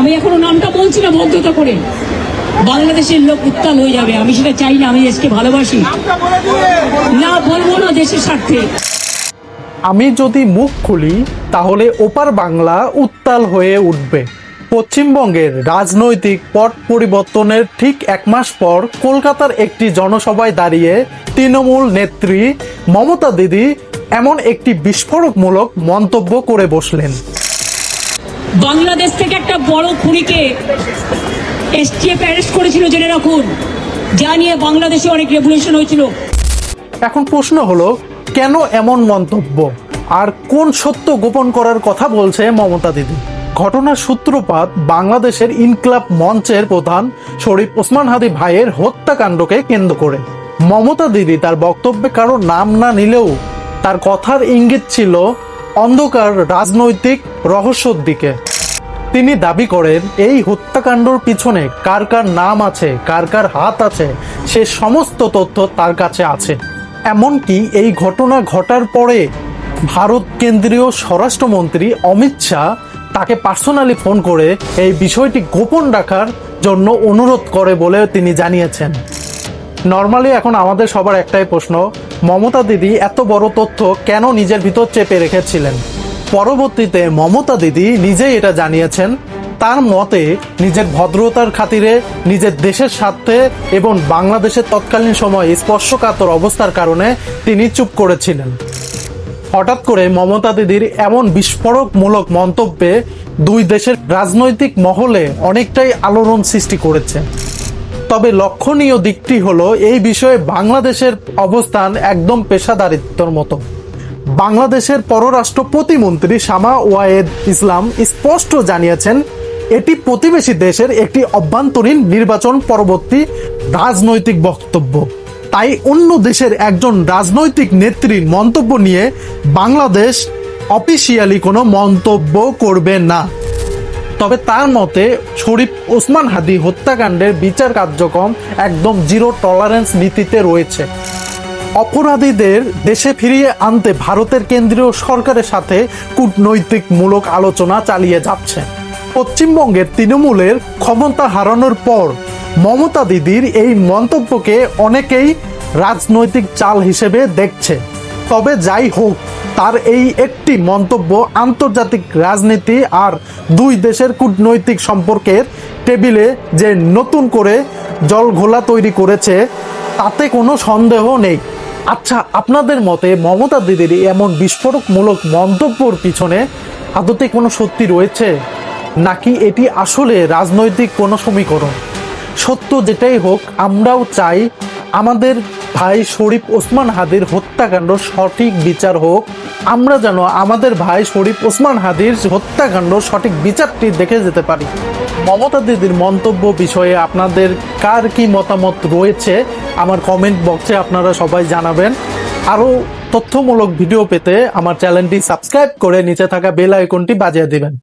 আমি এখনো নামটা বলছি না ভদ্রতা করে, বাংলাদেশের লোক উত্তাল হয়ে যাবে। আমি সেটা চাই না, আমি দেশকে ভালোবাসি, না বলবো না দেশের স্বার্থে। আমি যদি মুখ খুলি তাহলে ওপার বাংলা উত্তাল হয়ে উঠবে। পশ্চিমবঙ্গের রাজনৈতিক পট পরিবর্তনের ঠিক 1 মাস পর কলকাতার একটি জনসভায় দাঁড়িয়ে তৃণমূল নেত্রী মমতা দিদি এমন একটি বিস্ফোরকমূলক মন্তব্য করে বসলেন। বাংলাদেশ থেকে একটা বড় খুনিকে এসটিএফ অ্যারেস্ট করেছিল জেনে রাখুন, যা নিয়ে বাংলাদেশে অনেক রেভলিউশন হয়েছিল। এখন প্রশ্ন হলো, কেন এমন মন্তব্য আর কোন সত্য গোপন করার কথা বলছে মমতা দিদি? ঘটনার সূত্রপাত বাংলাদেশের ইনকিলাব মঞ্চের প্রধান শরীফ ওসমান হাদি ভাইয়ের হত্যাকাণ্ডকে কেন্দ্র করে। মমতা দিদি তার বক্তব্যে কারো নাম না নিলেও তার কথার ইঙ্গিত ছিল অন্ধকার রাজনৈতিক রহস্যর দিকে। তিনি দাবি করেন এই হত্যাকাণ্ডর পিছনে কার কার নাম আছে, কার কার হাত আছে, সে সমস্ত তথ্য তার কাছে আছে। এমনকি এই ঘটনা ঘটার পরে ভারত কেন্দ্রীয় স্বরাষ্ট্রমন্ত্রী অমিত শাহ তাকে পার্সোনালি ফোন করে এই বিষয়টি গোপন রাখার জন্য অনুরোধ করে বলে তিনি জানিয়েছেন। নর্মালি এখন আমাদের সবার একটাই প্রশ্ন, মমতা দিদি এত বড় তথ্য কেন নিজের ভিতর চেপে রেখেছিলেন? পরবর্তীতে মমতা দিদি নিজেই এটা জানিয়েছেন। তার মতে নিজের ভদ্রতার খাতিরে, নিজের দেশের স্বার্থে এবং বাংলাদেশের তৎকালীন সময় স্পর্শকাতর অবস্থার কারণে তিনি চুপ করেছিলেন। হঠাৎ করে মমতা দিদির এমন বিস্ফোরকমূলক মন্তব্যে দুই দেশের রাজনৈতিক মহলে অনেকটাই আলোড়ন সৃষ্টি করেছে। তবে লক্ষণীয় দিকটি হলো এই বিষয়ে বাংলাদেশের অবস্থান একদম পেশাদারিত্বর মতো। বাংলাদেশের পররাষ্ট্র প্রতিমন্ত্রী শামা ওয়াহেদ ইসলাম স্পষ্ট জানিয়েছেন এটি প্রতিবেশী দেশের একটি অভ্যন্তরীণ নির্বাচন পরবর্তী রাজনৈতিক বক্তব্য। তাই অন্য দেশের একজন রাজনৈতিক নেত্রীর মন্তব্য নিয়ে বাংলাদেশ অফিসিয়ালি কোনো মন্তব্য করবে না। তবে তার মতে শরীফ ওসমান হাদি হত্যাকাণ্ডের বিচার কার্যক্রম একদম জিরো টলারেন্স নীতিতে রয়েছে। অপরাধীদের দেশে ফিরিয়ে আনতে ভারতের কেন্দ্রীয় সরকারের সাথে কূটনৈতিকমূলক আলোচনা চালিয়ে যাচ্ছে। পশ্চিমবঙ্গের তৃণমূলের ক্ষমতা হারানোর পর মমতা দিদির এই মন্তব্যকে অনেকেই রাজনৈতিক চাল হিসেবে দেখছে। তবে যাই হোক, তার এই একটি মন্তব্য আন্তর্জাতিক রাজনীতি আর দুই দেশের কূটনৈতিক সম্পর্কের টেবিলে যে নতুন করে জলঘোলা তৈরি করেছে তাতে কোনো সন্দেহ নেই। আচ্ছা, আপনাদের মতে মমতা দিদির এমন বিস্ফোরকমূলক মন্তব্যর পিছনে আদতে কোনো সত্যি রয়েছে, নাকি এটি আসলে রাজনৈতিক কোনো সমীকরণ? সত্য যেটাই হোক, আমরাও চাই আমাদের ভাই শরীফ ওসমান হাদির হত্যাকাণ্ড সঠিক বিচার হোক। আমরা যেন আমাদের ভাই শরীফ ওসমান হাদির হত্যাকাণ্ড সঠিক বিচারটি দেখে যেতে পারি। মমতা দিদির মন্তব্য বিষয়ে আপনাদের কার কি মতামত রয়েছে আমার কমেন্ট বক্সে আপনারা সবাই জানাবেন। আরও তথ্যমূলক ভিডিও পেতে আমার চ্যানেলটি সাবস্ক্রাইব করে নিচে থাকা বেল আইকনটি বাজিয়ে দিবেন।